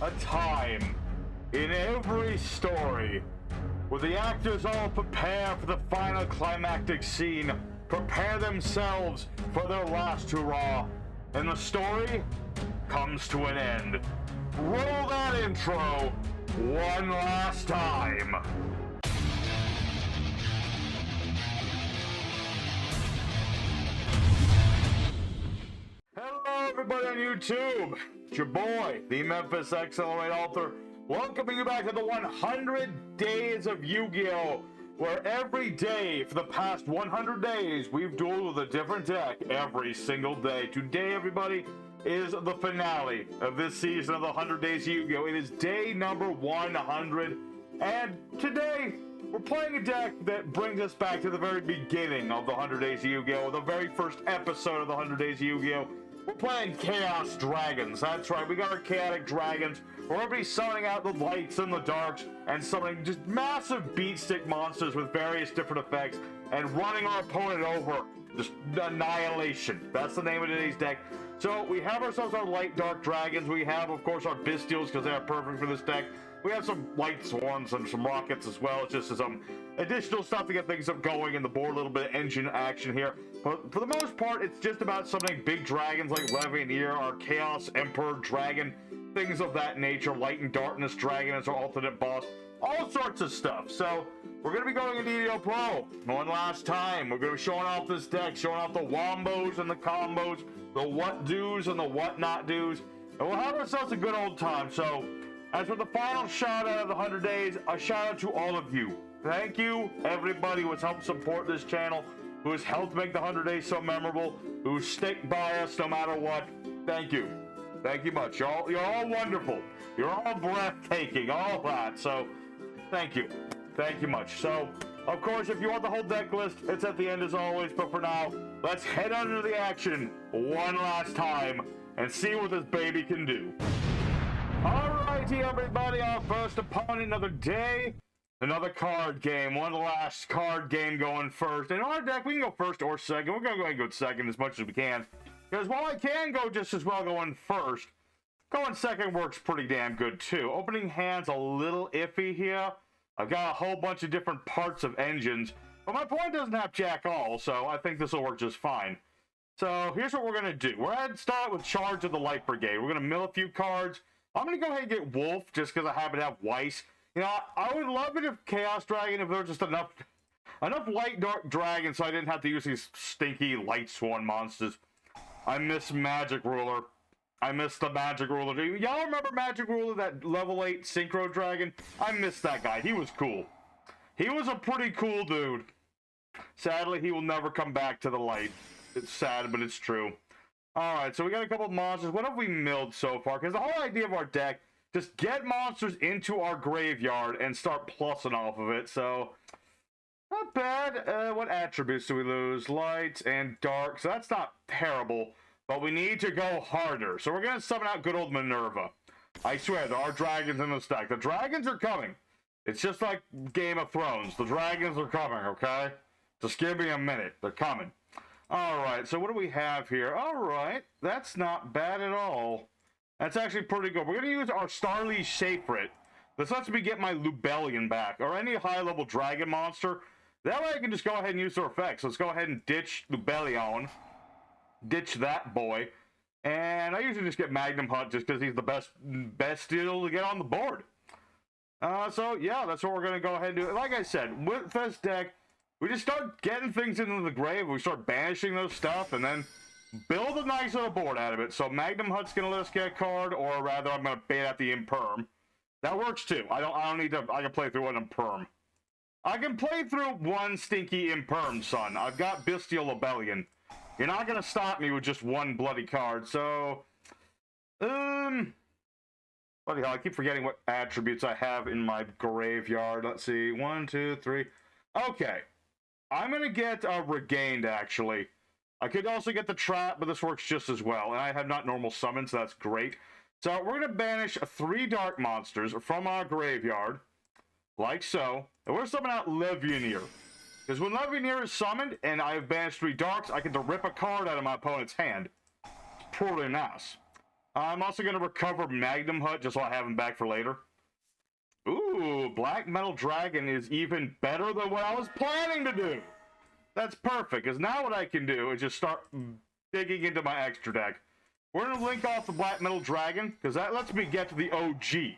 a time in every story where the actors all prepare for the final climactic scene, prepare themselves for their last hurrah, and the story comes to an end. Roll that intro one last time. Hello everybody on YouTube, it's your boy, the Memphis Accelerate Author, welcoming you back to the 100 Days of Yu-Gi-Oh! Where every day for the past 100 days, we've dueled with a different deck every single day. Today, everybody, is the finale of this season of the 100 Days of Yu-Gi-Oh! It is day number 100, and today, we're playing a deck that brings us back to the very beginning of the 100 Days of Yu-Gi-Oh! The very first episode of the 100 Days of Yu-Gi-Oh! We're playing Chaos Dragons. That's right, we got our chaotic dragons. We're going to be summoning out the lights and the darks and summoning just massive beatstick monsters with various different effects and running our opponent over. Just annihilation. That's the name of today's deck. So we have ourselves our light dark dragons. We have, of course, our Bystials because they are perfect for this deck. We have some light swarms and some rockets as well. It's just some additional stuff to get things up going in the board, a little bit of engine action here. But for the most part, it's just about summoning big dragons like Levianeer, our Chaos Emperor Dragon, things of that nature, Light and Darkness Dragon as our alternate boss, all sorts of stuff. So we're going to be going into EDO Pro one last time. We're going to be showing off this deck, showing off the wombos and the combos, the what do's and the what not do's, and we'll have ourselves a good old time. So as for the final shout out of the 100 days, a shout out to all of you. Thank you, everybody who has helped support this channel, who has helped make the 100 days so memorable, who stick by us no matter what. Thank you. Thank you much. You're all wonderful. You're all breathtaking, all that. So, thank you. Thank you much. So, of course, if you want the whole deck list, it's at the end as always. But for now, let's head on into the action one last time and see what this baby can do. Alrighty, everybody, our first opponent, another day, another card game, one last card game going first. In our deck, we can go first or second. We're going to go ahead and go second as much as we can, because while I can go just as well going first, going second works pretty damn good too. Opening hand's a little iffy here. I've got a whole bunch of different parts of engines, but my opponent doesn't have jack all, so I think this will work just fine. So here's what we're going to do. We're going to start with Charge of the Light Brigade. We're going to mill a few cards. I'm going to go ahead and get Wolf, just because I happen to have Weiss. You know, I would love it if Chaos Dragon, if there was just enough light dark dragons so I didn't have to use these stinky light sworn monsters. I miss Magic Ruler. I miss the Magic Ruler. Y'all remember Magic Ruler, that level 8 Synchro Dragon? I miss that guy. He was cool. He was a pretty cool dude. Sadly, he will never come back to the light. It's sad, but it's true. Alright, so we got a couple of monsters. What have we milled so far? Because the whole idea of our deck, just get monsters into our graveyard and start plussing off of it. So, not bad. What attributes do we lose? Light and dark. So that's not terrible. But we need to go harder. So we're going to summon out good old Minerva. I swear, there are dragons in this deck. The dragons are coming. It's just like Game of Thrones. The dragons are coming, okay? Just give me a minute. They're coming. Alright, so what do we have here? Alright, that's not bad at all. That's actually pretty good. We're going to use our Starly Shaprit. This lets me get my Lubellion back, or any high-level dragon monster. That way I can just go ahead and use their effects. Let's go ahead and ditch Lubellion. Ditch that boy. And I usually just get Magnum Hunt just because he's the best deal to get on the board. So, yeah, that's what we're going to go ahead and do. Like I said, with this deck, we just start getting things into the grave. We start banishing those stuff, and then build a nice little board out of it. So Magnum Hunt's going to let us get a card, or rather, I'm going to bait out the Imperm. That works too. I don't need to. I can play through one Imperm. I can play through one stinky Imperm, son. I've got Bestial Rebellion. You're not going to stop me with just one bloody card. So, bloody hell, I keep forgetting what attributes I have in my graveyard. Let's see. 1, 2, 3. Okay. I'm going to get Regained, actually. I could also get the Trap, but this works just as well. And I have not normal summons, so that's great. So we're going to banish 3 dark monsters from our graveyard, like so. And we're going to summon out Levianeer. Because when Levianeer is summoned, and I have banished 3 darks, I get to rip a card out of my opponent's hand. It's pretty nice. I'm also going to recover Magnum Hut just so I have him back for later. Ooh, Black Metal Dragon is even better than what I was planning to do. That's perfect, because now what I can do is just start digging into my extra deck. We're going to link off the Black Metal Dragon, because that lets me get to the OG.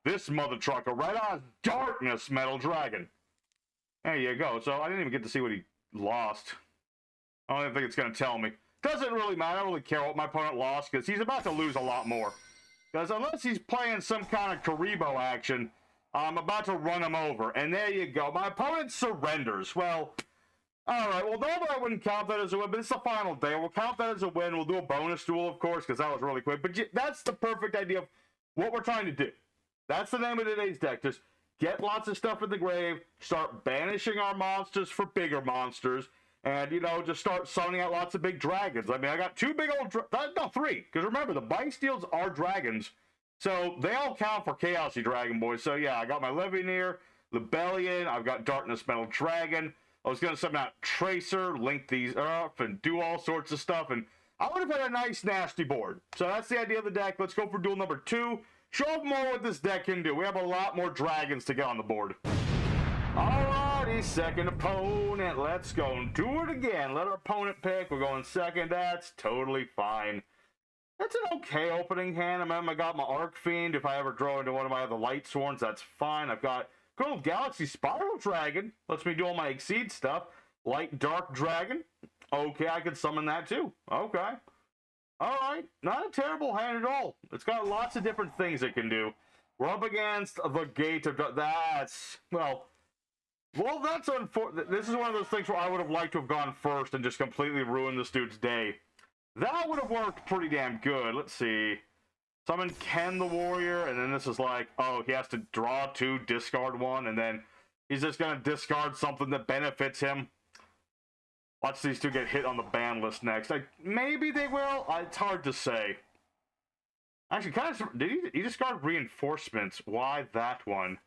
This mother trucker, right on Darkness Metal Dragon. There you go. So I didn't even get to see what he lost. I don't even think it's going to tell me. Doesn't really matter. I don't really care what my opponent lost, because he's about to lose a lot more. Because unless he's playing some kind of Karibo action, I'm about to run him over. And there you go. My opponent surrenders. Well, alright. Well, normally I wouldn't count that as a win, but it's the final day. We'll count that as a win. We'll do a bonus duel, of course, because that was really quick. But that's the perfect idea of what we're trying to do. That's the name of today's deck. Just get lots of stuff in the grave, start banishing our monsters for bigger monsters, and, you know, just start summoning out lots of big dragons. I mean, I got two big old... no, three. Because remember, the Bysteals are dragons. So they all count for Chaosy Dragon Boys. So yeah, I got my Levineer, Lebellion, I've got Darkness Metal Dragon. I was going to summon out Tracer, link these up, and do all sorts of stuff. And I would have had a nice, nasty board. So that's the idea of the deck. Let's go for duel number 2. Show off more what this deck can do. We have a lot more dragons to get on the board. Alrighty, second opponent. Let's go and do it again. Let our opponent pick. We're going second. That's totally fine. That's an okay opening hand. I got my Arc Fiend. If I ever draw into one of my other Light Sworns, that's fine. I've got good old Galaxy Spiral Dragon. Lets me do all my Exceed stuff. Light Dark Dragon. Okay, I could summon that too. Okay. Alright, not a terrible hand at all. It's got lots of different things it can do. We're up against the Gate of... that's... well, that's unfortunate. This is one of those things where I would have liked to have gone first and just completely ruined this dude's day. That would have worked pretty damn good. Let's see. Summon Ken the Warrior, and then this is like, oh, he has to draw 2, discard 1, and then he's just going to discard something that benefits him. Watch these two get hit on the ban list next. Maybe they will. It's hard to say. Actually, kind of... did he discard Reinforcements? Why that one?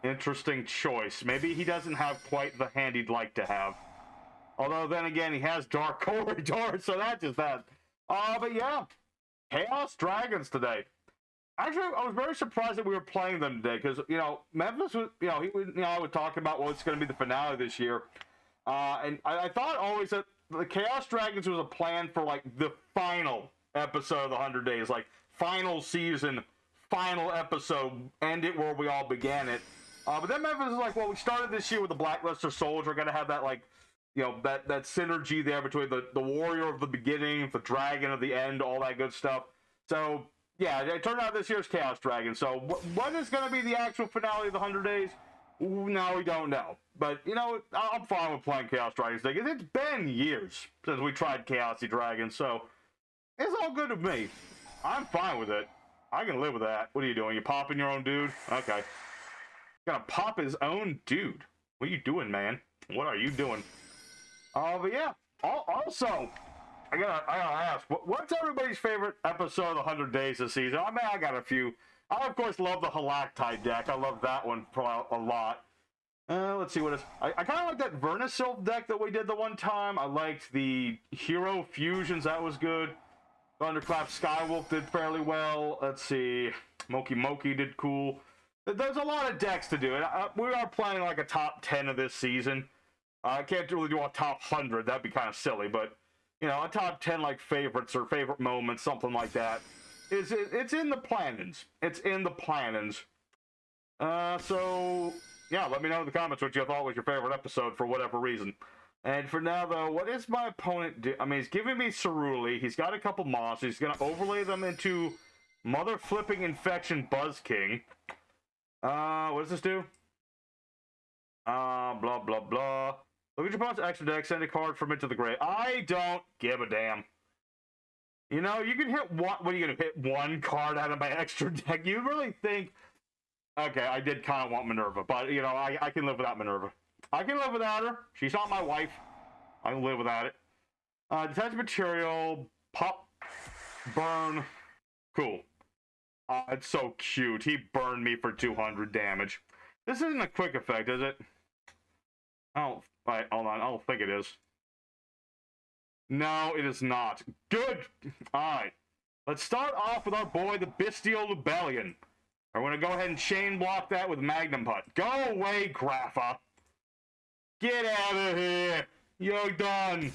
Interesting choice. Maybe he doesn't have quite the hand he'd like to have. Although, then again, he has Dark Corridor, so that's just that. But yeah. Chaos Dragons today. Actually, I was very surprised that we were playing them today, because, you know, Memphis was... I was talking about what's going to be the finale this year. And I thought always that the Chaos Dragons was a plan for, like, the final episode of the 100 Days. Like, final season, final episode, end it where we all began it. But then Memphis is like, well, we started this year with the Blackluster Soldier. We're going to have that, like, you know, that synergy there between the warrior of the beginning, the dragon of the end, all that good stuff. So, yeah, it turned out this year's Chaos Dragon. So, what is going to be the actual finale of the 100 Days? No, we don't know. But, you know, I'm fine with playing Chaos Dragons today, because it's been years since we tried Chaosy Dragons, so it's all good with me. I'm fine with it. I can live with that. What are you doing? You popping your own dude? Okay. Gonna pop his own dude. What are you doing, man? What are you doing? But yeah. Also, I gotta ask, what's everybody's favorite episode of the 100 Days this season? I mean, I got a few. I, of course, love the Halactite deck. I love that one a lot. Let's see what is... I kind of like that Vernisylph deck that we did the one time. I liked the Hero Fusions. That was good. Thunderclap Skywolf did fairly well. Let's see. Moki did cool. There's a lot of decks to do. And we are playing like a top 10 of this season. I can't really do a top 100. That'd be kind of silly. But, you know, a top 10 like favorites or favorite moments, something like that. It's in the plannings. It's in the plannings. So... yeah, let me know in the comments what you thought was your favorite episode for whatever reason. And for now, though, what is my opponent do? I mean, he's giving me Ceruli. He's got a couple monsters. He's going to overlay them into Mother Flipping Infection Buzz King. What does this do? Blah, blah, blah. Look at your opponent's extra deck. Send a card from it to the grave. I don't give a damn. You know, you can hit one... what are you going to hit one card out of my extra deck? You really think... okay, I did kind of want Minerva, but, you know, I can live without Minerva. I can live without her. She's not my wife. I can live without it. Detach material, pop, burn. Cool. It's so cute. He burned me for 200 damage. This isn't a quick effect, is it? Oh, wait, hold on. I don't think it is. No, it is not. Good. All right. Let's start off with our boy, the Bestial Rebellion. I'm going to go ahead and chain block that with Magnum Hut. Go away, Grappa. Get out of here. You're done.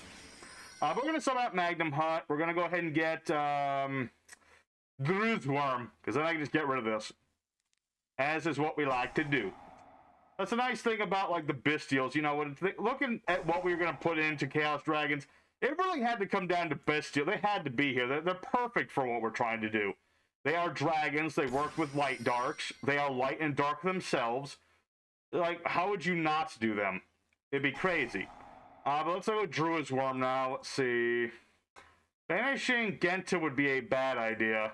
We're going to summon out Magnum Hut. We're going to go ahead and get Druid's Worm, because then I can just get rid of this. As is what we like to do. That's a nice thing about, like, the Bestials. You know, when looking at what we were going to put into Chaos Dragons, it really had to come down to Bestial. They had to be here. They're perfect for what we're trying to do. They are dragons. They work with light darks. They are light and dark themselves. Like, how would you not do them? It'd be crazy. But let's go with Druid's Worm now. Let's see. Banishing Genta would be a bad idea.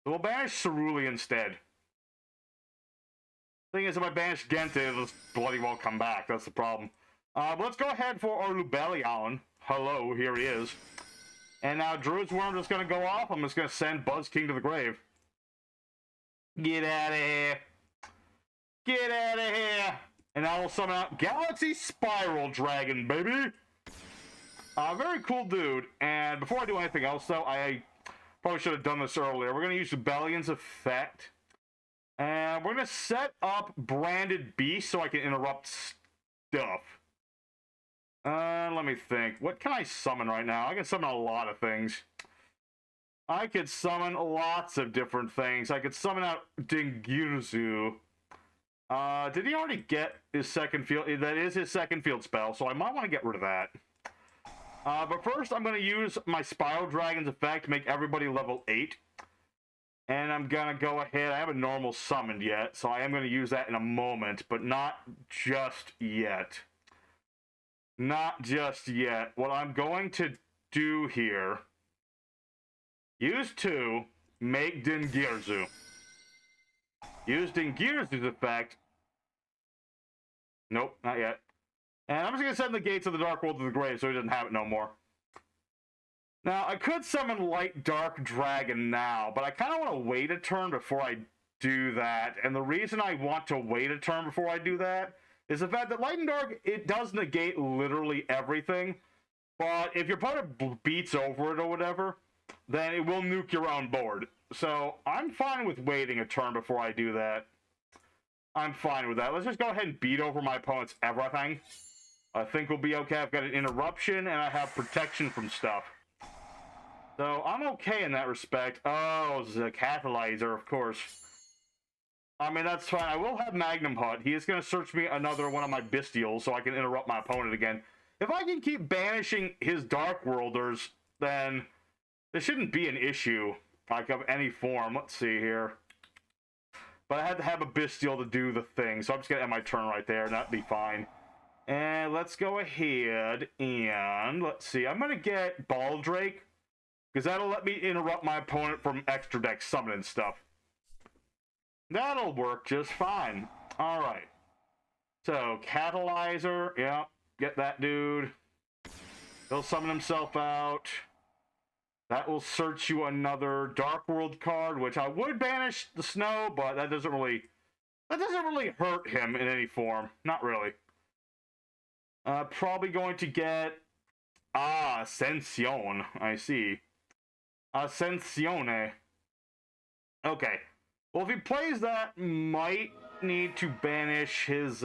We'll banish Ceruli instead. Thing is, if I banish Genta, it'll just bloody well come back. That's the problem. But let's go ahead for our Lubellion. Hello, here he is. And now Druid's Worm is going to go off. I'm just going to send Buzz King to the grave. Get out of here. Get out of here. And now we'll summon out Galaxy Spiral Dragon, baby. Very cool dude. And before I do anything else, though, I probably should have done this earlier. We're going to use Rebellion's effect. And we're going to set up Branded Beast so I can interrupt stuff. Let me think. What can I summon right now? I can summon a lot of things. I could summon lots of different things. I could summon out Dingirzu. Did he already get his second field? That is his second field spell, so I might want to get rid of that. But first, I'm going to use my Spiral Dragon's effect to make everybody level 8. And I'm going to go ahead. I haven't normal summoned yet, so I am going to use that in a moment, but not just yet. Not just yet. What I'm going to do here, use 2, make Dingirzu. Use Dingirzu's effect. Nope, not yet. And I'm just going to send the Gates of the Dark World to the grave so he doesn't have it no more. Now, I could summon Light Dark Dragon now, but I kind of want to wait a turn before I do that. And the reason I want to wait a turn before I do that is the fact that Light and Dark, it does negate literally everything. But if your opponent beats over it or whatever, then it will nuke your own board. So I'm fine with waiting a turn before I do that. I'm fine with that. Let's just go ahead and beat over my opponent's everything. I think we'll be okay. I've got an interruption, and I have protection from stuff. So I'm okay in that respect. Oh, it's a catalyzer, of course. I mean, that's fine. I will have Magnum Hut. He is going to search me another one of my Bestials so I can interrupt my opponent again. If I can keep banishing his Dark Worlders, then there shouldn't be an issue, like, of any form. Let's see here. But I had to have a Bestial to do the thing, so I'm just going to end my turn right there, and that'd be fine. And let's go ahead and, let's see. I'm going to get Baldrake, because that'll let me interrupt my opponent from extra deck summoning stuff. That'll work just fine. Alright. So, Catalyzer. Yeah, get that dude. He'll summon himself out. That will search you another Dark World card, which I would banish the snow, but that doesn't really hurt him in any form. Not really. Probably going to get Ascension. I see. Ascensione. Okay. Well, if he plays that, might need to banish his,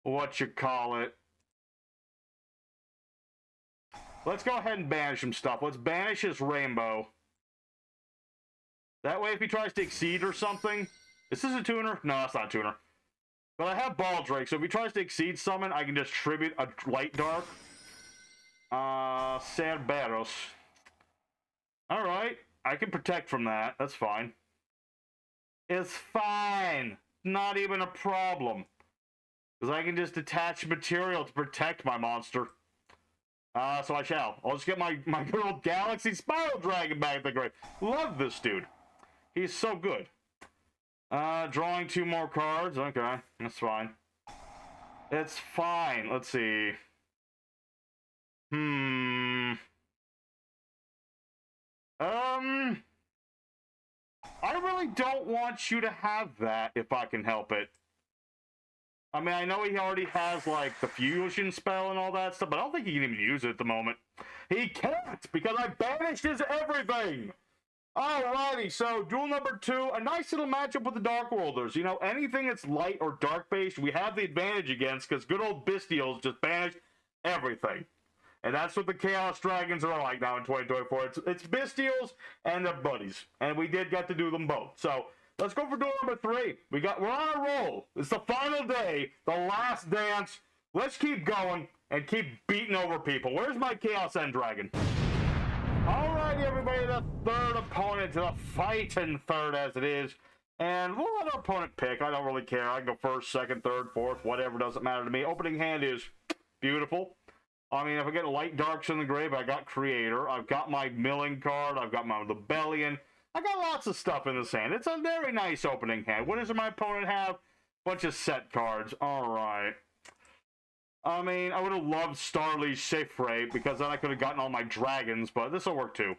whatchamacallit. Let's go ahead and banish some stuff. Let's banish his Rainbow. That way, if he tries to exceed or something... Is this a tuner? No, that's not a tuner. But I have Baldrake, so if he tries to exceed summon, I can just tribute a Light Dark. Cerberus. Alright, I can protect from that. That's fine. It's fine. Not even a problem. Because I can just attach material to protect my monster. So I shall. I'll just get my good old Galaxy Spiral Dragon back at the grave. Love this dude. He's so good. Drawing 2 more cards. Okay, that's fine. It's fine. Let's see. I really don't want you to have that if I can help it. I mean, I know he already has, like, the fusion spell and all that stuff, but I don't think he can even use it at the moment. He can't, because I banished his everything! Alrighty, so duel number 2, a nice little matchup with the Dark Worlders. You know, anything that's light or dark-based, we have the advantage against, because good old Bestials just banished everything. And that's what the Chaos Dragons are like now in 2024. It's Bestials and their buddies. And we did get to do them both. So, let's go for duel number 3. We're on a roll. It's the final day, the last dance. Let's keep going and keep beating over people. Where's my Chaos End Dragon? Alrighty, everybody, the third opponent, the fighting third as it is. And we'll let our opponent pick. I don't really care. I can go first, second, third, fourth, whatever. Doesn't matter to me. Opening hand is beautiful. I mean, if I get light darks in the grave, I got Creator. I've got my Milling card. I've got my Rebellion. I got lots of stuff in this hand. It's a very nice opening hand. What does my opponent have? Bunch of set cards. Alright. I mean, I would have loved Starly's Chiffre, because then I could have gotten all my dragons, but this will work too.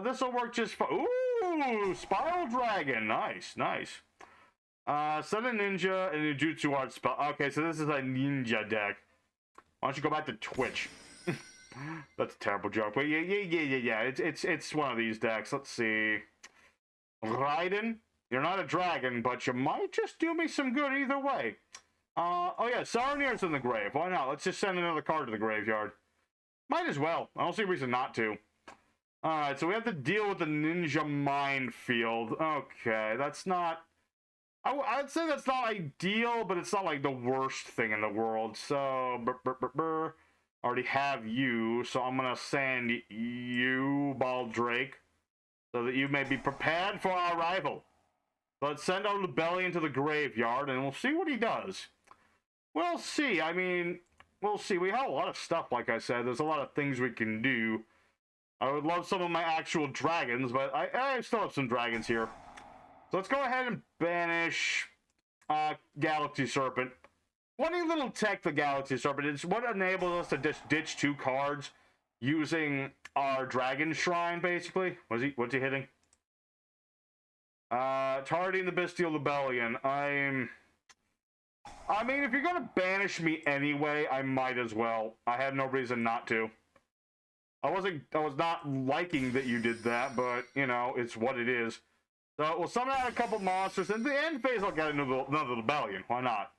This will work just fine. Ooh, Spiral Dragon. Nice, nice. Set a ninja and a jutsu art spell. Okay, so this is a ninja deck. Why don't you go back to Twitch? That's a terrible joke, but yeah. It's one of these decks. Let's see. Raiden, you're not a dragon, but you might just do me some good either way. Oh yeah, Saranir's in the grave. Why not? Let's just send another card to the graveyard. Might as well. I don't see a reason not to. Alright, so we have to deal with the Ninja Minefield. Okay, that's not... I'd say that's not ideal, but it's not like the worst thing in the world. So, already have you, so I'm gonna send you, Baldrake, so that you may be prepared for our arrival. Let's send our Rebellion to the graveyard, and we'll see what he does. We'll see. I mean, we'll see. We have a lot of stuff, like I said. There's a lot of things we can do. I would love some of my actual dragons, but I still have some dragons here. So let's go ahead and banish Galaxy Serpent. Funny little tech, the Galaxy Serpent. It's what enables us to just ditch 2 cards using our Dragon Shrine, basically. What's he hitting? Targeting the Bestial Rebellion. I mean, if you're gonna banish me anyway, I might as well. I have no reason not to. I was not liking that you did that, but, you know, it's what it is. So, we'll summon out a couple monsters. In the end phase, I'll get another Rebellion. Why not?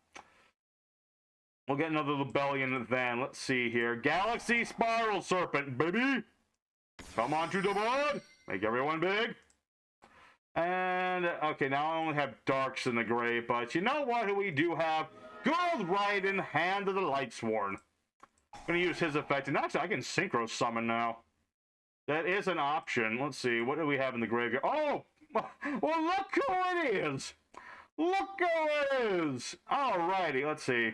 We'll get another Rebellion then. Let's see here. Galaxy Spiral Serpent, baby! Come on to the board! Make everyone big. And, okay, now I only have Darks in the grave, but you know what? Who we do have? Good old Raiden, Hand of the Lightsworn. I'm going to use his effect, and actually I can Synchro Summon now. That is an option. Let's see, what do we have in the graveyard? Oh! Well, look who it is! Look who it is! Alrighty, let's see.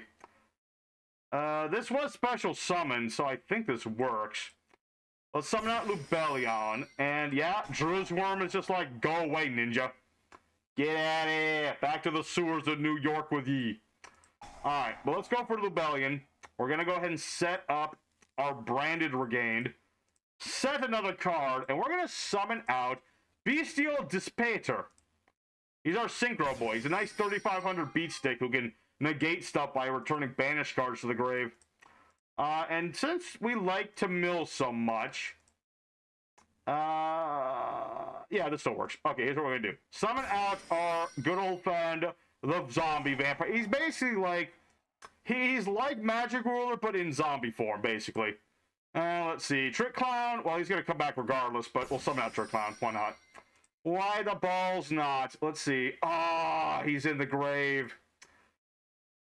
This was special summon, so I think this works. Let's summon out Rebellion, and yeah, Drew's Worm is just like, go away, ninja. Get out of here! Back to the sewers of New York with ye. Alright, well, let's go for Rebellion. We're gonna go ahead and set up our Branded Regained. Set another card, and we're gonna summon out Bestial Dispater. He's our Synchro boy. He's a nice 3500 beat stick who can negate stuff by returning banished cards to the grave. And since we like to mill so much, yeah, this still works. Okay, here's what we're gonna do. Summon out our good old friend, the zombie vampire. He's basically like, he's like Magic Ruler, but in zombie form, basically. Let's see, Trick Clown, well, he's gonna come back regardless, but we'll summon out Trick Clown, why not? Why the balls not? Let's see, he's in the grave.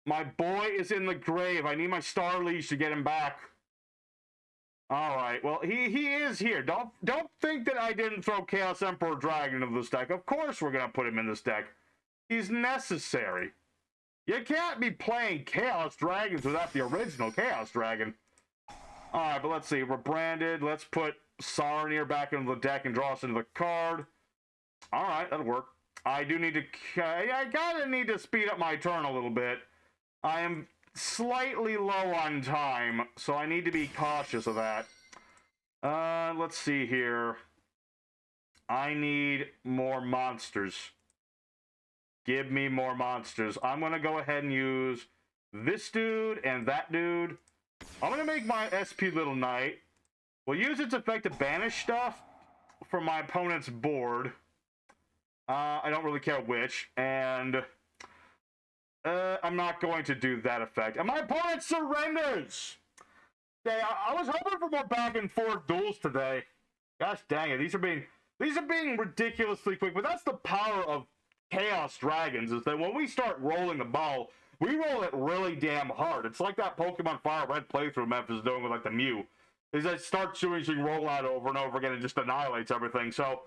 My boy is in the grave. I need my Star Leash to get him back. Alright, well, he is here. Don't think that I didn't throw Chaos Emperor Dragon into this deck. Of course we're gonna put him in this deck. He's necessary. You can't be playing Chaos Dragons without the original Chaos Dragon. Alright, but let's see. We're branded. Let's put Saranir back into the deck and draw us into the card. Alright, that'll work. I do need to... I gotta need to speed up my turn a little bit. I am slightly low on time, so I need to be cautious of that. Let's see here. I need more monsters. Give me more monsters. I'm going to go ahead and use this dude and that dude. I'm going to make my SP Little Knight. We'll use its effect to banish stuff from my opponent's board. I don't really care which. And I'm not going to do that effect. And my opponent surrenders! Okay, I was hoping for more back and forth duels today. Gosh dang it, these are being ridiculously quick, but that's the power of Chaos Dragons, is that when we start rolling the ball, we roll it really damn hard. It's like that Pokemon Fire Red playthrough Memphis is doing with like the Mew. Is that it starts doing some rollout over and over again and just annihilates everything. So,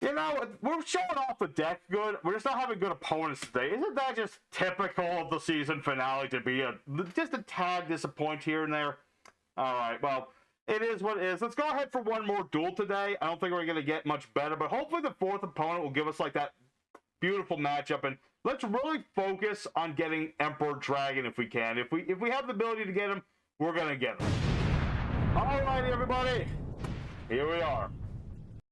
you know, we're showing off the deck good. We're just not having good opponents today. Isn't that just typical of the season finale to be just a tad disappoint here and there? Alright, well, it is what it is. Let's go ahead for one more duel today. I don't think we're going to get much better, but hopefully the fourth opponent will give us like that beautiful matchup, and let's really focus on getting Emperor Dragon if we can. If we have the ability to get him, we're going to get him. Alrighty, everybody. Here we are.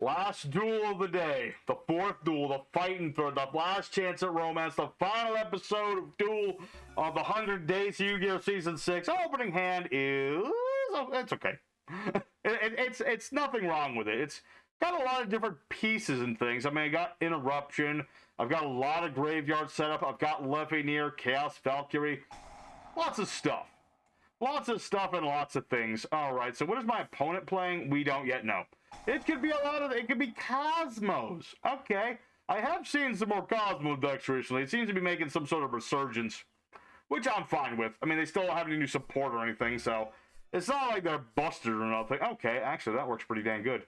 Last duel of the day. The fourth duel, the fighting for the last chance at romance, the final episode of Duel of the 100 Days Yu-Gi-Oh! Season 6. Opening hand is... it's okay. It's nothing wrong with it. It's got a lot of different pieces and things. I mean, I got Interruption. I've got a lot of graveyard setup. I've got Levineer, Chaos Valkyrie. Lots of stuff. Lots of stuff and lots of things. Alright, so what is my opponent playing? We don't yet know. It could be a lot of... it could be Kozmos. Okay. I have seen some more Kozmo decks recently. It seems to be making some sort of resurgence, which I'm fine with. I mean, they still don't have any new support or anything, so it's not like they're busted or nothing. Okay, actually, that works pretty dang good.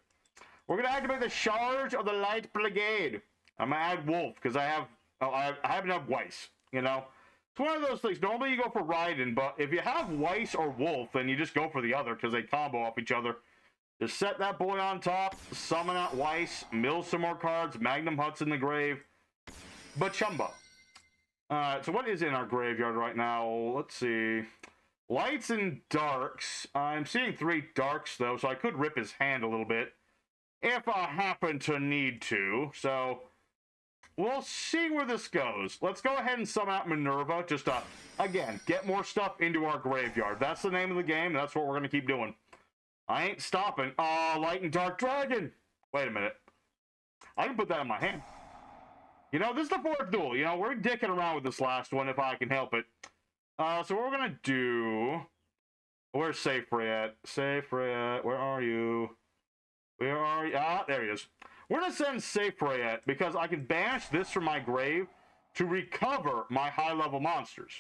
We're going to activate the Charge of the Light Brigade. I'm going to add Wolf, because I have enough Weiss, you know? It's one of those things. Normally you go for Raiden, but if you have Weiss or Wolf, then you just go for the other, because they combo off each other. Just set that boy on top, summon out Weiss, mill some more cards, Magnum Huts in the grave. Bachumba. Alright, so what is in our graveyard right now? Let's see. Lights and darks. I'm seeing 3 darks, though, so I could rip his hand a little bit if I happen to need to. So, we'll see where this goes. Let's go ahead and summon out Minerva, just to, again, get more stuff into our graveyard. That's the name of the game, and that's what we're going to keep doing. I ain't stopping. Oh, Light and Dark Dragon! Wait a minute. I can put that in my hand. You know, this is the fourth duel. You know, we're dicking around with this last one if I can help it. So what we're going to do... where's Safer at? Safer at? Where are you? Where are you? Ah, there he is. We're going to send Safer at because I can banish this from my grave to recover my high-level monsters.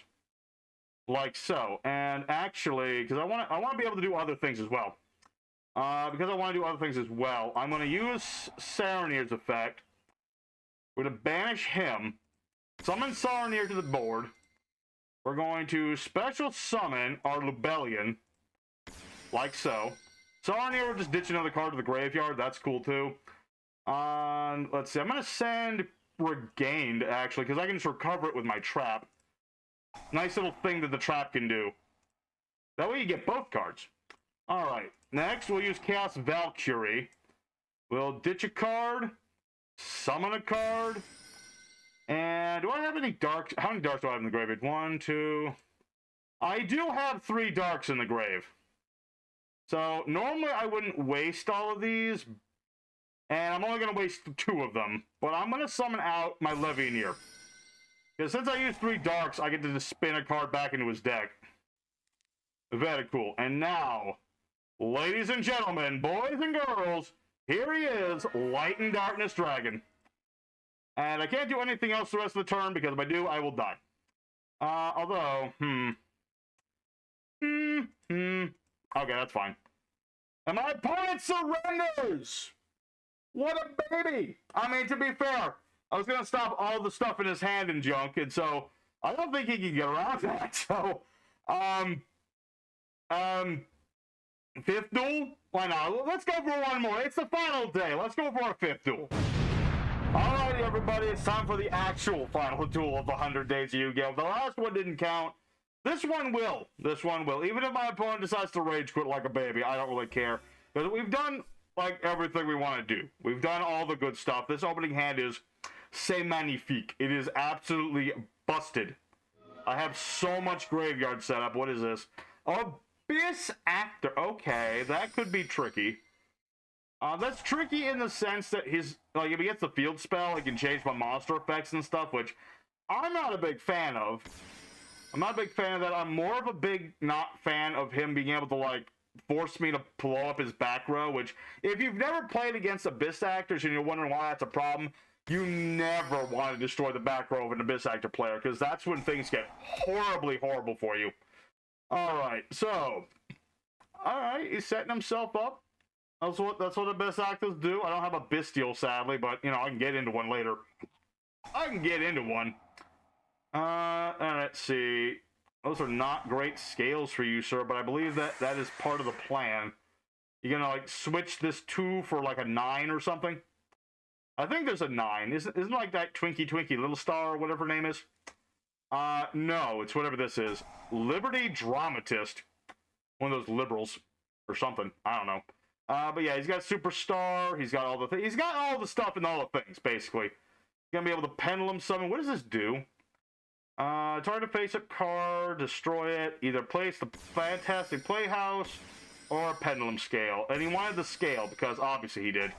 Like so. And actually, because I want to be able to do other things as well. I'm going to use Saronir's effect. We're going to banish him. Summon Saronir to the board. We're going to special summon our Lubellion. Like so. Saronir will just ditch another card to the graveyard. That's cool too. Let's see. I'm going to send Regained, actually, because I can just recover it with my trap. Nice little thing that the trap can do. That way you get both cards. Alright. Next, we'll use Chaos Valkyrie. We'll ditch a card. Summon a card. And do I have any darks? How many darks do I have in the graveyard? 1, 2... I do have 3 darks in the grave. So, normally I wouldn't waste all of these. And I'm only going to waste 2 of them. But I'm going to summon out my Levineer. Because since I use 3 darks, I get to just spin a card back into his deck. Very cool. And now, ladies and gentlemen, boys and girls, here he is, Light and Darkness Dragon. And I can't do anything else the rest of the turn, because if I do, I will die. Although, okay, that's fine. And my opponent surrenders! What a baby! I mean, to be fair, I was going to stop all the stuff in his hand and junk, and so I don't think he can get around that. So, fifth duel? Why not? Let's go for one more. It's the final day. Let's go for a fifth duel. Alrighty, everybody. It's time for the actual final duel of the 100 Days of Yu-Gi-Oh! The last one didn't count. This one will. This one will. Even if my opponent decides to rage quit like a baby, I don't really care. Because we've done, like, everything we want to do. We've done all the good stuff. This opening hand is c'est magnifique. It is absolutely busted. I have so much graveyard set up. What is this? Abyss Actor. Okay, that could be tricky. That's tricky in the sense that his, like, if he gets the field spell, he can change my monster effects and stuff, which I'm not a big fan of. I'm not a big fan of that. I'm more of a big not fan of him being able to, like, force me to blow up his back row, which, if you've never played against Abyss Actors and you're wondering why that's a problem, you never want to destroy the back row of an Abyss Actor player, because that's when things get horribly horrible for you. Alright, so, alright, he's setting himself up. That's what Abyss Actors do. I don't have a Bestial, sadly, but, you know, I can get into one later. I can get into one. Let's see. Those are not great scales for you, sir, but I believe that is part of the plan. You're gonna, like, switch this 2 for, like, a 9 or something? I think there's a 9. Isn't like that Twinkie Little Star or whatever her name is? No, it's whatever this is. Liberty Dramatist. One of those liberals. Or something. I don't know. But yeah, he's got Superstar. He's got all the things. He's got all the stuff and all the things, basically. He's gonna be able to pendulum summon. What does this do? Target face-up card, destroy it, either place the Fantastic Playhouse or a Pendulum Scale. And he wanted the scale because obviously he did.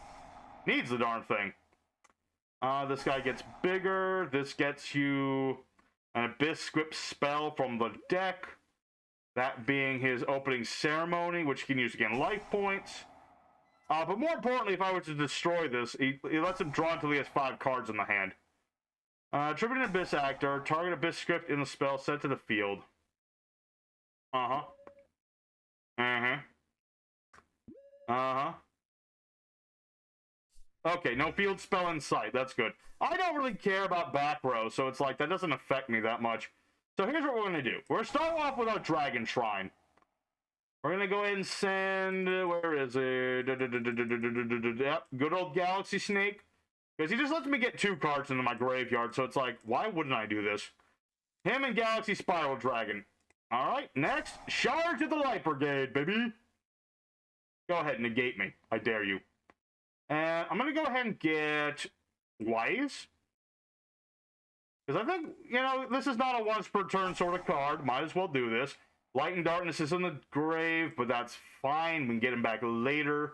Needs the darn thing. This guy gets bigger. This gets you an Abyss Script spell from the deck. That being his opening ceremony, which he can use again life points. But more importantly, if I were to destroy this, he lets him draw until he has 5 cards in the hand. Tribute an Abyss Actor, target Abyss Script in the spell, sent to the field. Okay, no field spell in sight. That's good. I don't really care about back row, so it's like, that doesn't affect me that much. So here's what we're going to do. We're going to start off with our Dragon Shrine. We're going to go ahead and send... where is it? Yep, good old Galaxy Snake. Because he just lets me get 2 cards into my graveyard, so it's like, why wouldn't I do this? Him and Galaxy Spiral Dragon. Alright, next, Charge of the Light Brigade, baby! Go ahead and negate me. I dare you. And I'm going to go ahead and get Wise. Because I think, you know, this is not a once per turn sort of card. Might as well do this. Light and Darkness is in the grave, but that's fine. We can get him back later.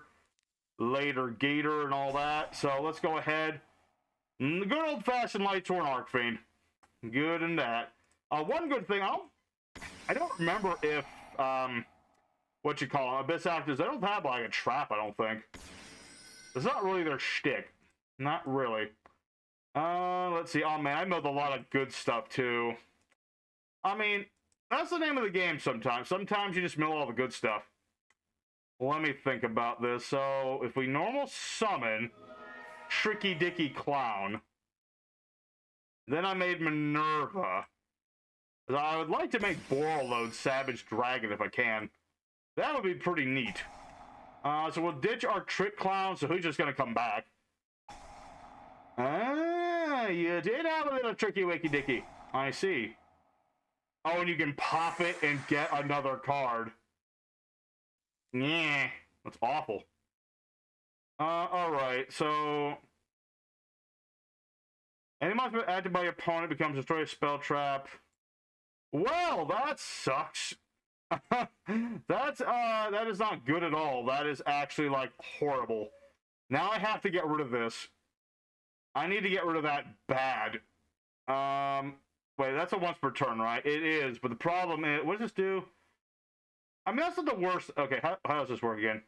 Later Gator and all that. So let's go ahead. Good old-fashioned Light Torn Arcfiend. Good in that. One good thing, I don't remember if, what you call them, Abyss Actors, they don't have, like, a trap, I don't think. It's not really their shtick. Not really. Let's see. Oh, man, I milled a lot of good stuff, too. I mean, that's the name of the game sometimes. Sometimes you just mill all the good stuff. Let me think about this. So, if we normal summon Tricky Dicky Clown, then I made Minerva. I would like to make Borreload Savage Dragon if I can. That would be pretty neat. So we'll ditch our Trick Clown, so he's just going to come back. You did have a little Tricky Wicky Dicky. I see. Oh, and you can pop it and get another card. Yeah, that's awful. Alright, so... any monster acted by your opponent becomes destroy a spell trap. Well, that sucks. That is not good at all. That is actually, like, horrible. Now I have to get rid of this. I need to get rid of that bad. Wait, that's a once per turn, right? It is, but the problem is, what does this do? I mean, that's not the worst. Okay, how does this work again?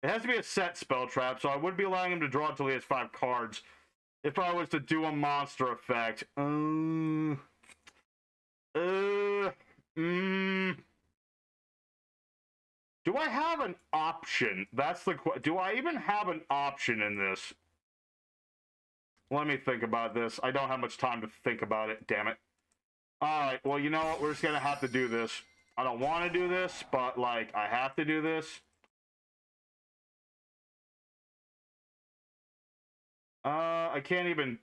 It has to be a set spell trap, so I would be allowing him to draw until he has 5 cards. If I was to do a monster effect. Do I have an option? That's the question. Do I even have an option in this? Let me think about this. I don't have much time to think about it, damn it. Alright, well, you know what? We're just gonna have to do this. I don't want to do this, but, like, I have to do this. I can't even...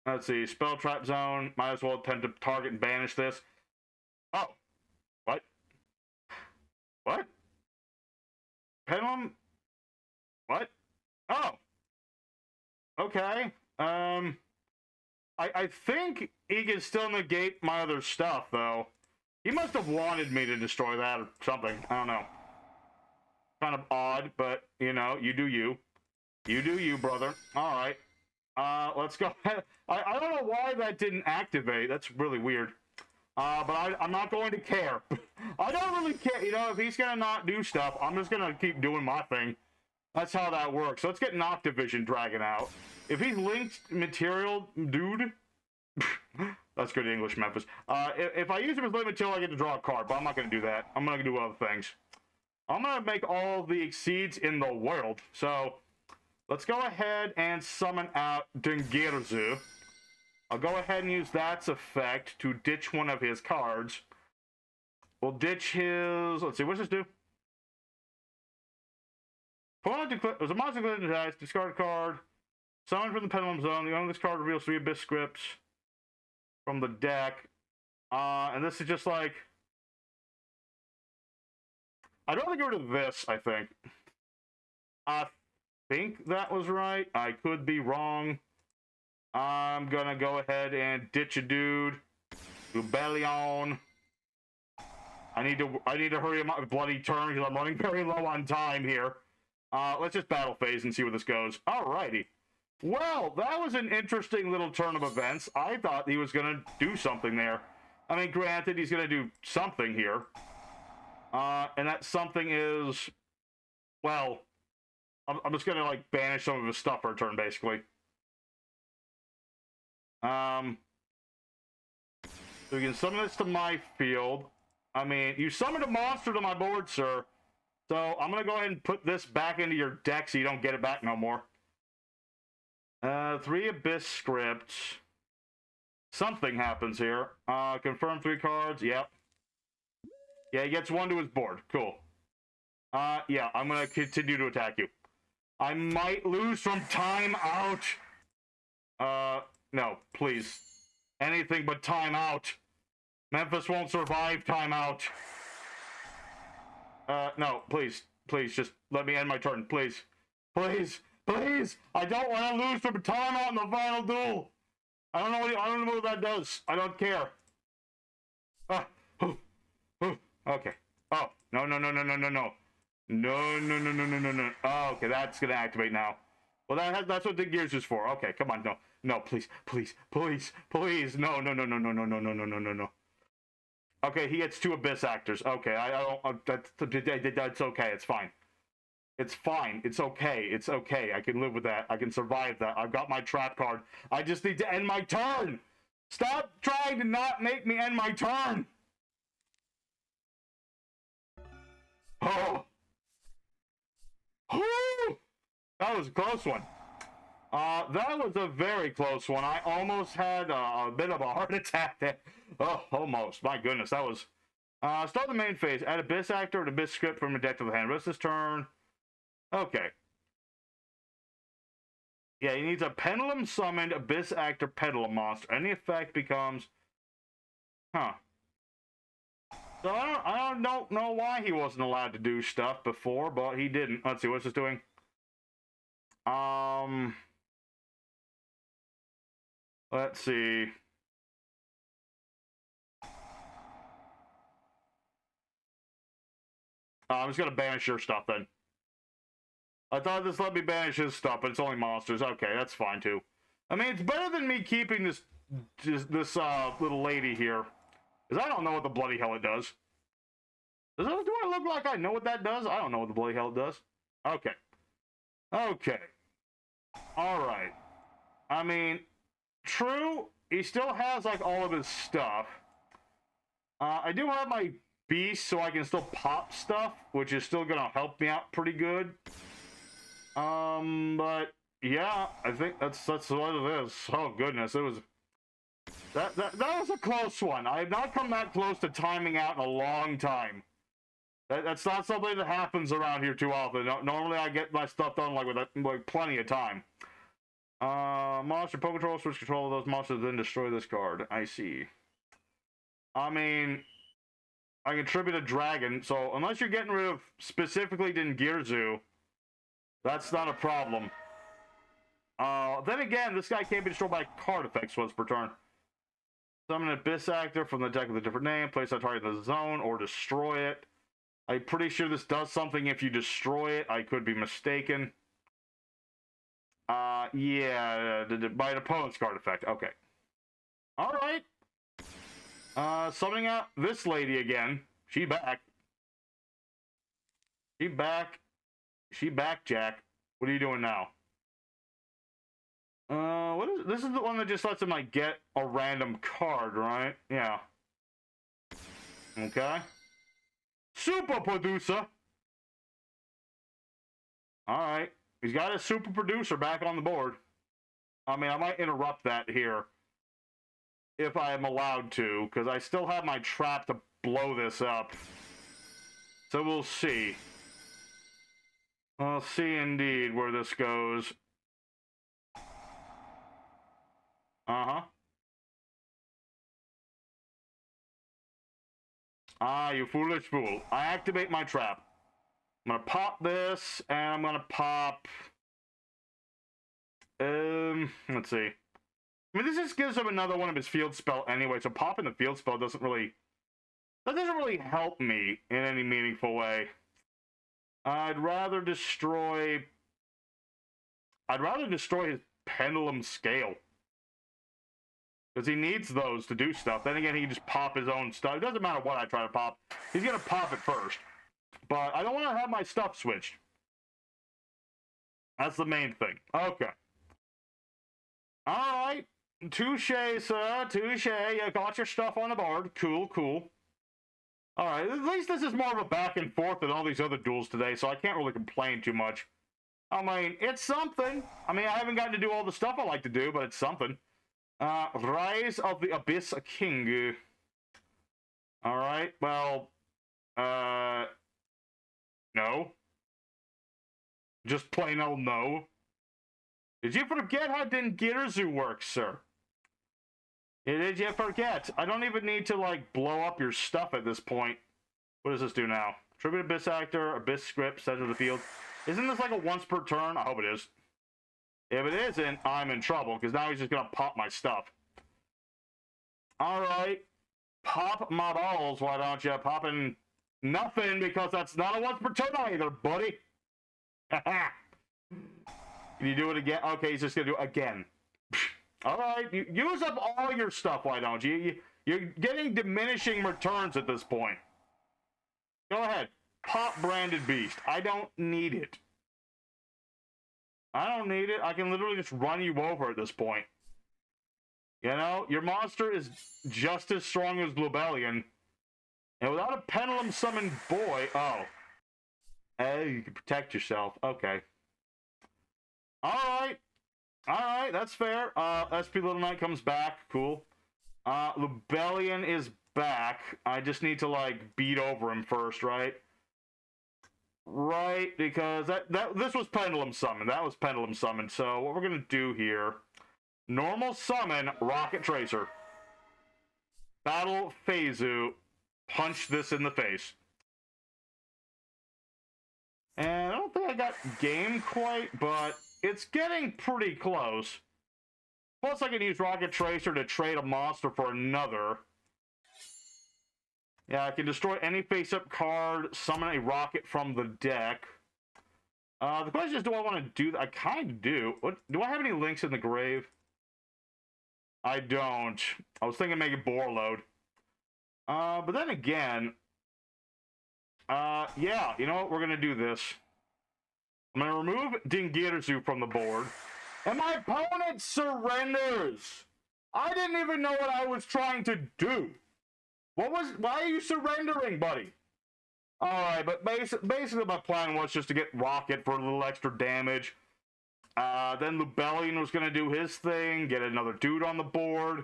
let's see. Spell Trap Zone. Might as well attempt to target and banish this. Oh. What? What? Pendulum? What? Oh. Okay. I think he can still negate my other stuff, though. He must have wanted me to destroy that or something. I don't know. Kind of odd, but, you know, you do you. You do you, brother. All right. Let's go. I don't know why that didn't activate. That's really weird. But I'm not going to care. I don't really care. You know, if he's going to not do stuff, I'm just going to keep doing my thing. That's how that works. Let's get Noctivision Dragon out. If he's linked material, dude... That's good English, Memphis. If I use him as linked material, I get to draw a card, but I'm not going to do that. I'm going to do other things. I'm going to make all the exceeds in the world. So, let's go ahead and summon out Dengirzu. I'll go ahead and use that effect to ditch one of his cards. We'll ditch his... Let's see, what's this do? There's a monster collision attacks, discard a card. Summon from the Pendulum Zone. The owner of this card reveals 3 Abyss scripts from the deck. And this is just like... I'd rather get rid of this, I think. I think that was right. I could be wrong. I'm gonna go ahead and ditch a dude. Rebellion. I need to hurry up my bloody turn because I'm running very low on time here. Let's just battle phase and see where this goes. Alrighty. Well, that was an interesting little turn of events. I thought he was gonna do something there. I mean, granted, he's gonna do something here. And that something is, well, I'm just gonna, like, banish some of his stuff for a turn, basically. So we can summon this to my field. I mean, you summoned a monster to my board, sir. So I'm gonna go ahead and put this back into your deck so you don't get it back no more. 3 Abyss scripts. Something happens here. Confirm 3 cards. Yep. Yeah, he gets 1 to his board. Cool. Yeah, I'm gonna continue to attack you. I might lose from timeout. No, please. Anything but timeout. Memphis won't survive timeout. No, please. Please, just let me end my turn. Please. Please. Please! I don't want to lose from timeout in the final duel! I don't know what that does. I don't care. Okay. Oh, no. No. Oh, okay, that's gonna activate now. Well, that's what the gears is for. Okay, come on, no, please. No. Okay, he gets 2 Abyss actors. Okay, I don't. That's okay. It's fine. It's fine. It's okay. It's okay. I can live with that. I can survive that. I've got my trap card. I just need to end my turn. Stop trying to not make me end my turn. Oh. That was a close one. That was a very close one. I almost had a bit of a heart attack there. Oh, almost. My goodness, that was... start the main phase. Add Abyss Actor and Abyss Script from your deck to the hand. Rest this turn. Okay. Yeah, he needs a Pendulum Summoned Abyss Actor Pendulum Monster. Any effect becomes... Huh. So I don't know why he wasn't allowed to do stuff before, but he didn't. Let's see, what's this doing? Let's see. I'm just gonna banish your stuff then. I thought this let me banish his stuff, but it's only monsters. Okay, that's fine too. I mean, it's better than me keeping this little lady here, because I don't know what the bloody hell it does. Do I look like I know what that does? I don't know what the bloody hell it does. Okay. Okay. Alright. I mean, true, he still has, like, all of his stuff. I do have my beast, so I can still pop stuff, which is still gonna help me out pretty good. But, yeah, I think that's what it is. Oh, goodness, it was... That was a close one. I have not come that close to timing out in a long time. That's not something that happens around here too often. Normally, I get my stuff done with plenty of time. Monster Poke Control, switch control of those monsters, then destroy this card. I see. I mean, I can tribute a dragon, so unless you're getting rid of specifically Dengirzu, that's not a problem. Well, then again, this guy can't be destroyed by card effects once per turn. Summon an Abyss Actor from the deck with a different name, place that target in the zone, or destroy it. I'm pretty sure this does something if you destroy it. I could be mistaken. Yeah, by an opponent's card effect. Okay. Alright. Summoning out this lady again. She back. She back. She back, Jack. What are you doing now? What is this? Is the one that just lets him like get a random card, right? Yeah. Okay. Super producer. All right. He's got his super producer back on the board. I mean, I might interrupt that here if I am allowed to, because I still have my trap to blow this up. So we'll see. We'll see indeed where this goes. Uh-huh. Ah, you foolish fool. I activate my trap. I'm gonna pop this, and I'm gonna pop... let's see. I mean, this just gives him another one of his field spell anyway, so popping the field spell doesn't really... That doesn't really help me in any meaningful way. I'd rather destroy his pendulum scale. Because he needs those to do stuff. Then again, he can just pop his own stuff. It doesn't matter what I try to pop. He's going to pop it first. But I don't want to have my stuff switched. That's the main thing. Okay. Alright. Touche, sir. Touche. You got your stuff on the board. Cool, cool. Alright. At least this is more of a back and forth than all these other duels today, so I can't really complain too much. I mean, it's something. I mean, I haven't gotten to do all the stuff I like to do, but it's something. Rise of the Abyss King. Alright, well, no. Just plain old no. Did you forget how Dengirzu works, sir? Did you forget? I don't even need to, like, blow up your stuff at this point. What does this do now? Tribute Abyss Actor, Abyss Script, center of the field. Isn't this like a once per turn? I hope it is. If it isn't, I'm in trouble, because now he's just going to pop my stuff. Alright. Pop my balls, why don't you? Popping nothing, because that's not a once per turn either, buddy. Can you do it again? Okay, he's just going to do it again. Alright, use up all your stuff, why don't you? You're getting diminishing returns at this point. Go ahead. Pop Branded Beast. I don't need it. I don't need it. I can literally just run you over at this point. You know, your monster is just as strong as Lubellion. And without a pendulum summoned boy... Oh. Hey, you can protect yourself. Okay. Alright. Alright, that's fair. SP Little Knight comes back. Cool. Lubellion is back. I just need to, like, beat over him first, right? Right, because this was Pendulum Summon. That was Pendulum Summon. So what we're going to do here, normal summon Rocket Tracer. Battle Phazu. Punch this in the face. And I don't think I got game quite, but it's getting pretty close. Plus I can use Rocket Tracer to trade a monster for another. Yeah, I can destroy any face-up card, summon a rocket from the deck. The question is, do I want to do that? I kind of do. What, do I have any links in the grave? I don't. I was thinking make it Borload. But then again... yeah, you know what? We're going to do this. I'm going to remove Dengirzu from the board. And my opponent surrenders! I didn't even know what I was trying to do. Why are you surrendering, buddy? Alright, but basically my plan was just to get Rocket for a little extra damage. Then Lubellion was going to do his thing, get another dude on the board,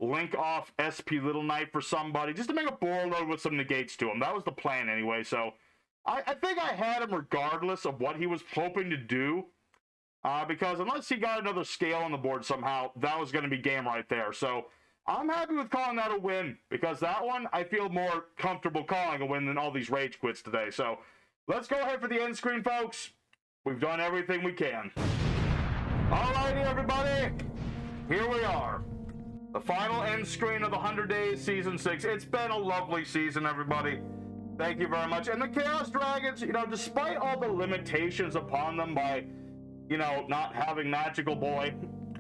link off SP Little Knight for somebody, just to make a board load with some negates to him. That was the plan anyway, so I think I had him regardless of what he was hoping to do. Because unless he got another scale on the board somehow, that was going to be game right there. So I'm happy with calling that a win, because that one I feel more comfortable calling a win than all these rage quits today. So let's go ahead for the end screen, folks. We've done everything we can. All right. Alrighty, everybody, here we are. The final end screen of the 100 Days Season 6. It's been a lovely season, everybody. Thank you very much. And the Chaos Dragons, despite all the limitations upon them by, not having Magical Boy,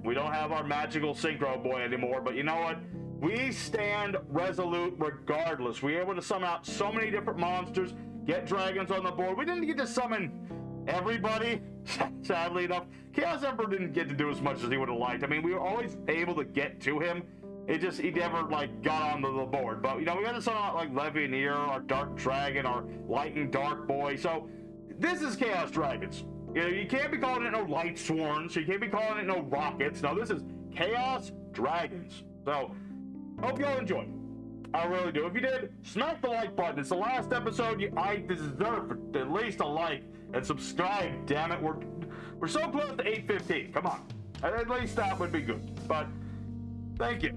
we don't have our Magical Synchro Boy anymore, but you know what? We stand resolute regardless. We were able to summon out so many different monsters, get dragons on the board. We didn't get to summon everybody, sadly enough. Chaos Emperor didn't get to do as much as he would have liked. I mean, we were always able to get to him. It just, he never, got onto the board. But, we got to summon out, Levianeer, our Dark Dragon, our Light and Dark Boy. So, this is Chaos Dragons. You can't be calling it no Light Sworns. You can't be calling it no Rockets. No, this is Chaos Dragons. So, hope y'all enjoyed. I really do. If you did, smack the like button. It's the last episode. I deserve at least a like and subscribe. Damn it, we're so close to 815. Come on, at least that would be good. But thank you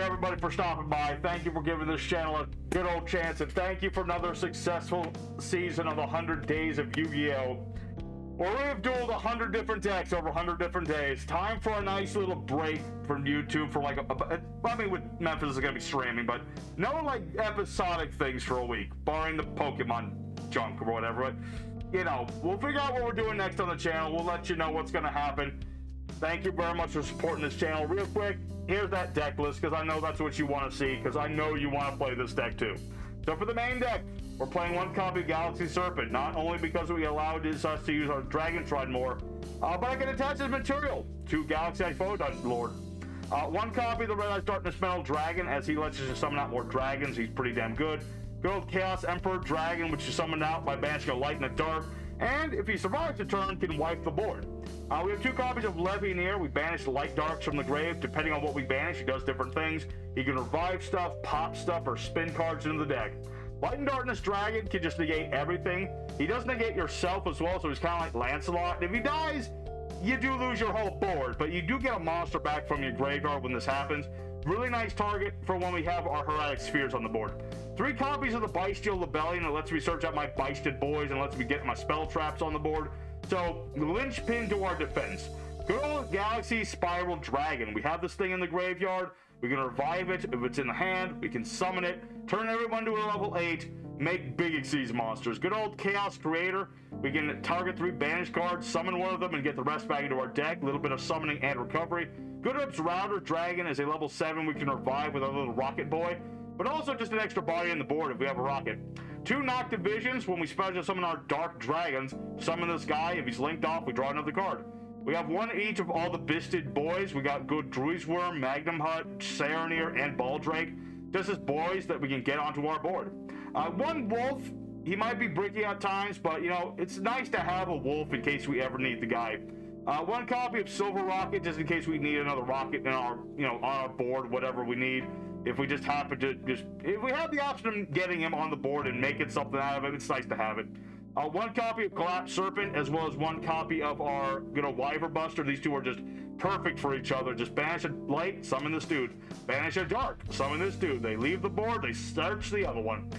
everybody for stopping by. Thank you for giving this channel a good old chance, and thank you for another successful season of 100 Days of Yu-Gi-Oh, where we have dueled 100 different decks over 100 different days. Time for a nice little break from YouTube for I mean, with Memphis is going to be streaming, but no episodic things for a week, barring the Pokemon junk or whatever. But, we'll figure out what we're doing next on the channel. We'll let you know what's going to happen. Thank you very much for supporting this channel. Real quick, here's that deck list, because I know that's what you want to see, because I know you want to play this deck too. So for the main deck, we're playing one copy of Galaxy Serpent, not only because we allowed us to use our Dragon Shrine more, but I can attach this material to Galaxy Ice Lord. One copy of the Red Eyes Darkness Metal Dragon, as he lets us just summon out more dragons. He's pretty damn good. Good old Chaos Emperor Dragon, which is summoned out by banishing a light and a dark, and if he survives the turn, can wipe the board. We have two copies of Levianeer. We banish light darks from the grave. Depending on what we banish, he does different things. He can revive stuff, pop stuff, or spin cards into the deck. Light and Darkness Dragon can just negate everything. He does negate yourself as well, so he's kind of like Lancelot. If he dies, you do lose your whole board, but you do get a monster back from your graveyard when this happens. Really nice target for when we have our Heretic Spheres on the board. 3 copies of the Bestial Rebellion. It lets me search out my Beisted Boys and lets me get my spell traps on the board. So, linchpin to our defense. Good old Galaxy Spiral Dragon. We have this thing in the graveyard. We can revive it. If it's in the hand, we can summon it, turn everyone to a level 8, make Big Xyz monsters. Good old Chaos Creator. We can target 3 banished cards, summon one of them, and get the rest back into our deck. A little bit of summoning and recovery. Good Orb's Router Dragon is a level 7 we can revive with our little Rocket Boy, but also just an extra body on the board if we have a rocket. 2 Nocta Visions. When we special summon our Dark Dragons, summon this guy. If he's linked off, we draw another card. We have 1 each of all the Bisted Boys. We got good Druisworm, Magnum Hut, Saronir, and Baldrake. Just as boys that we can get onto our board. 1 Wolf. He might be bricky at times, but it's nice to have a wolf in case we ever need the guy. 1 copy of Silver Rocket, just in case we need another rocket in our, on our board, whatever we need. If we just happen to if we have the option of getting him on the board and making something out of it, it's nice to have it. 1 copy of Collapse Serpent, as well as 1 copy of our, Wyver Buster. These two are just perfect for each other. Just banish a light, summon this dude. Banish a dark, summon this dude. They leave the board, they search the other one.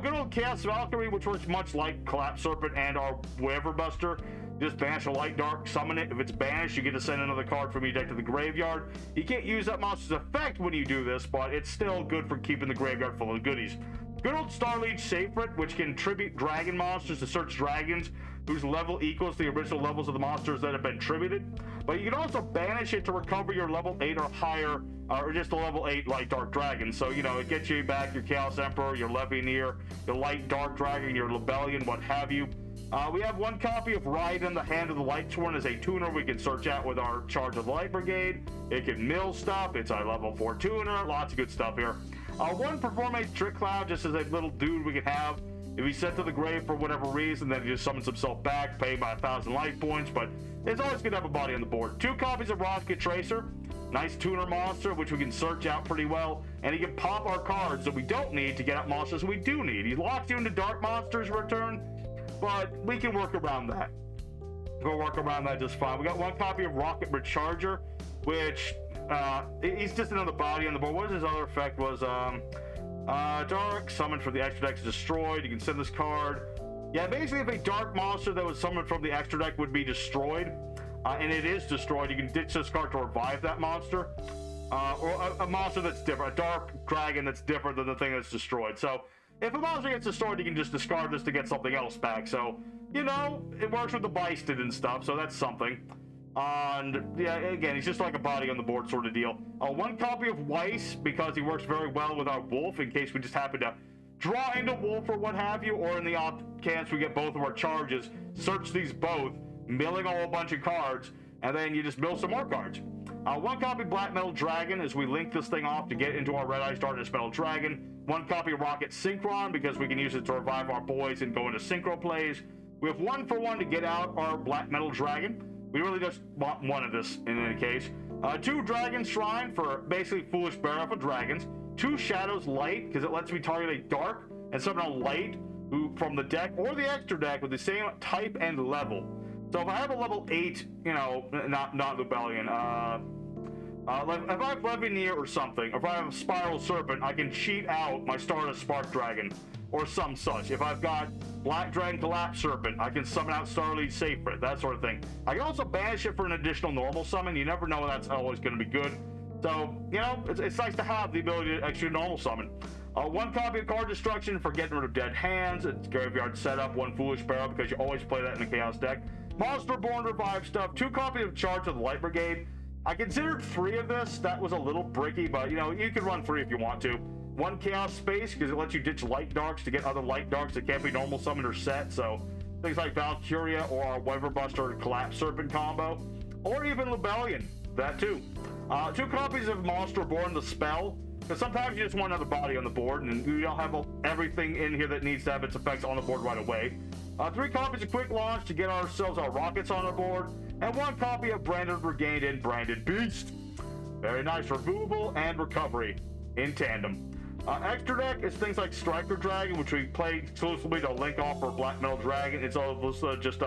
Good old Chaos Valkyrie, which works much like Collapse Serpent and our Wyver Buster. Just banish a light dark, summon it. If it's banished, you get to send another card from your deck to the graveyard. You can't use that monster's effect when you do this, but it's still good for keeping the graveyard full of goodies. Good old Starliege Safret, which can tribute dragon monsters to search dragons whose level equals the original levels of the monsters that have been tributed. But you can also banish it to recover your level 8 or higher, or just a level 8 Light Dark Dragon. So, it gets you back your Chaos Emperor, your Levianeer, your Light Dark Dragon, your Rebellion, what have you. We have 1 copy of Raiden, the Hand of the Light Sworn, as a tuner we can search out with our Charge of the Light Brigade. It can mill stuff. It's a level 4 tuner. Lots of good stuff here. 1 Performate Trick Cloud, just as a little dude we can have. If he's sent to the grave for whatever reason, then he just summons himself back, paid by 1,000 life points, but it's always good to have a body on the board. 2 copies of Rocket Tracer. Nice tuner monster, which we can search out pretty well, and he can pop our cards that we don't need to get out monsters we do need. He locks you into dark monsters return, but we can work around that. We'll work around that just fine. We got 1 copy of Rocket Recharger, which he's just another body on the board. What his other effect was? Dark, summoned from the extra deck is destroyed. You can send this card. Yeah, basically if a dark monster that was summoned from the extra deck would be destroyed, and it is destroyed, you can ditch this card to revive that monster. Or a monster that's different, a dark dragon that's different than the thing that's destroyed. So if a monster gets destroyed, you can just discard this to get something else back. So, you know, it works with the Bysted and stuff, so that's something. And yeah, again, he's just like a body on the board sort of deal. One copy of Weiss, because he works very well with our Wolf, in case we just happen to draw into Wolf or what have you, or in the odd chance we get both of our charges, search these both, milling a whole bunch of cards, and then you just mill some more cards. One copy Black Metal Dragon as we link this thing off to get into our Red Eyes Darkness Metal Dragon. One copy Rocket Synchron because we can use it to revive our boys and go into synchro plays. We have 1-for-1 to get out our Black Metal Dragon. We really just want one of this in any case. 2 Dragon Shrine for basically Foolish Bear for dragons. 2 Shadows Light because it lets me target a dark and summon a light from the deck or the extra deck with the same type and level. So if I have a level 8, you know, not Rebellion, like if I have Levineer or something, or if I have a Spiral Serpent, I can cheat out my Stardust Spark Dragon, or some such. If I've got Black Dragon Collapse Serpent, I can summon out Starlead Sacred, that sort of thing. I can also banish it for an additional normal summon. You never know, that's always going to be good. So, you know, it's nice to have the ability to extra normal summon. 1 copy of Card Destruction for getting rid of dead hands. It's graveyard setup, 1 Foolish Barrel because you always play that in the Chaos deck. Monster Born Revive stuff, 2 copies of Charge of the Light Brigade. I considered 3 of this. That was a little bricky, but you know, you can run 3 if you want to. 1 Chaos Space because it lets you ditch Light Darks to get other Light Darks that can't be normal summoned or set. So things like Valkyria or our Weaverbuster Collapse Serpent combo, or even Rebellion, that too. 2 copies of Monster Born the Spell, because sometimes you just want another body on the board and you don't have everything in here that needs to have its effects on the board right away. 3 copies of Quick Launch to get ourselves our rockets on the board, and 1 copy of Branded Regained and Branded Beast. Very nice, removable and recovery in tandem. Extra deck is things like Striker Dragon, which we play exclusively to link off for Black Metal Dragon. It's all just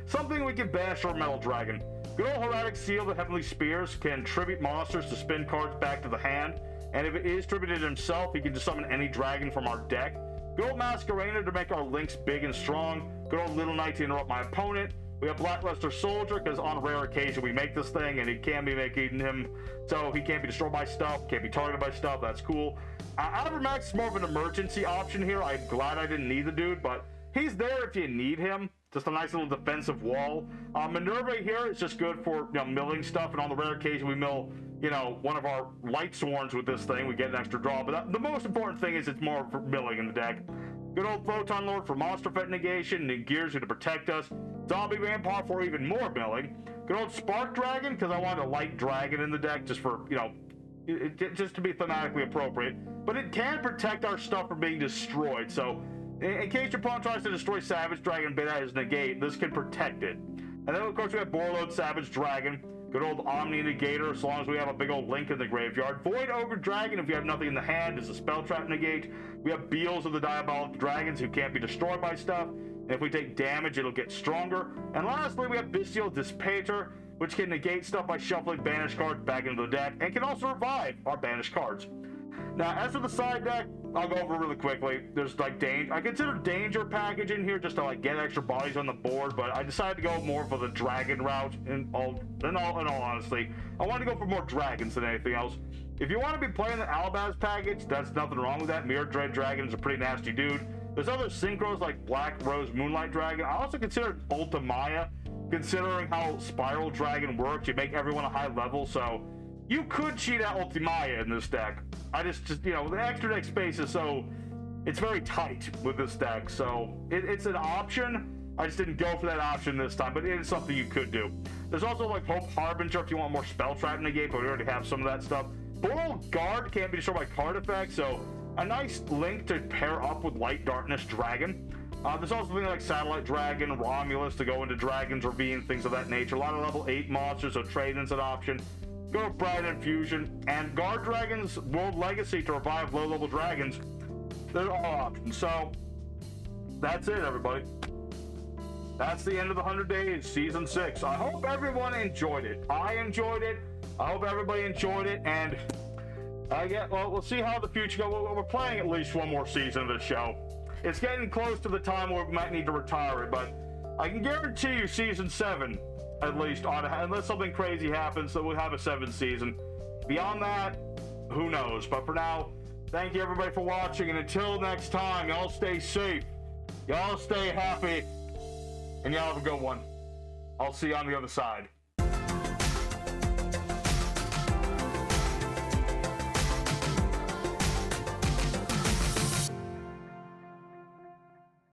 something we can bash for Metal Dragon. Good old Heretic Seal, the Heavenly Spears, can tribute monsters to spin cards back to the hand, and if it is tributed himself, he can just summon any dragon from our deck. Good old Masquerader to make our links big and strong. Good old Little Knight to interrupt my opponent. We have Blackluster Soldier because on a rare occasion we make this thing and he can be making him so he can't be destroyed by stuff, can't be targeted by stuff. That's cool. Avermax is more of an emergency option here. I'm glad I didn't need the dude, but he's there if you need him. Just a nice little defensive wall. Minerva here is just good for, you know, milling stuff, and on the rare occasion we mill, you know, one of our Light Sworns with this thing, we get an extra draw. But the most important thing is it's more for milling in the deck. Good old Photon Lord for monster effect negation, and Gears here to protect us. Zombie Vampire for even more milling. Good old Spark Dragon, because I wanted a light dragon in the deck just for, you know, just to be thematically appropriate. But it can protect our stuff from being destroyed, so in case your opponent tries to destroy Savage Dragon, bid that as negate, this can protect it. And then of course we have Borload Savage Dragon. Good old Omni Negator, as long as we have a big old link in the graveyard. Void Ogre Dragon, if you have nothing in the hand, is a spell trap negate. We have Beals of the Diabolic Dragons, who can't be destroyed by stuff. And if we take damage, it'll get stronger. And lastly, we have Bestial Dispater, which can negate stuff by shuffling banished cards back into the deck, and can also revive our banished cards. Now, as for the side deck, I'll go over really quickly. There's like I consider Danger package in here just to like get extra bodies on the board, but I decided to go more for the dragon route. In all honesty, I wanted to go for more dragons than anything else. If you want to be playing the Alabaz package, that's nothing wrong with that. Mirror Dread Dragon is a pretty nasty dude. There's other synchros like Black Rose Moonlight Dragon. I also consider Ultimaya, considering how Spiral Dragon works. You make everyone a high level, so you could cheat out Ultimaya in this deck. I just you know, the extra deck space is so, it's very tight with this deck, so it's an option. I just didn't go for that option this time, but it is something you could do. There's also like Hope Harbinger if you want more spell trap negate, but we already have some of that stuff. Boral Guard can't be destroyed by card effects, so a nice link to pair up with Light Darkness Dragon. There's also things like Satellite Dragon, Romulus to go into Dragon's Ravine, things of that nature. A lot of level 8 monsters, so Trading's an option. Go with Bright Infusion, and Guard Dragon's World Legacy to revive low-level dragons. They're all options. So, that's it, everybody. That's the end of the 100 Days, Season 6. I hope everyone enjoyed it. I enjoyed it. I hope everybody enjoyed it, and well, we'll see how the future goes. We're playing at least one more season of this show. It's getting close to the time where we might need to retire it, but I can guarantee you Season 7 at least unless something crazy happens, so we'll have a 7th season. Beyond that, who knows? But for now, thank you everybody for watching, and until next time, y'all stay safe, y'all stay happy, and y'all have a good one. I'll see you on the other side.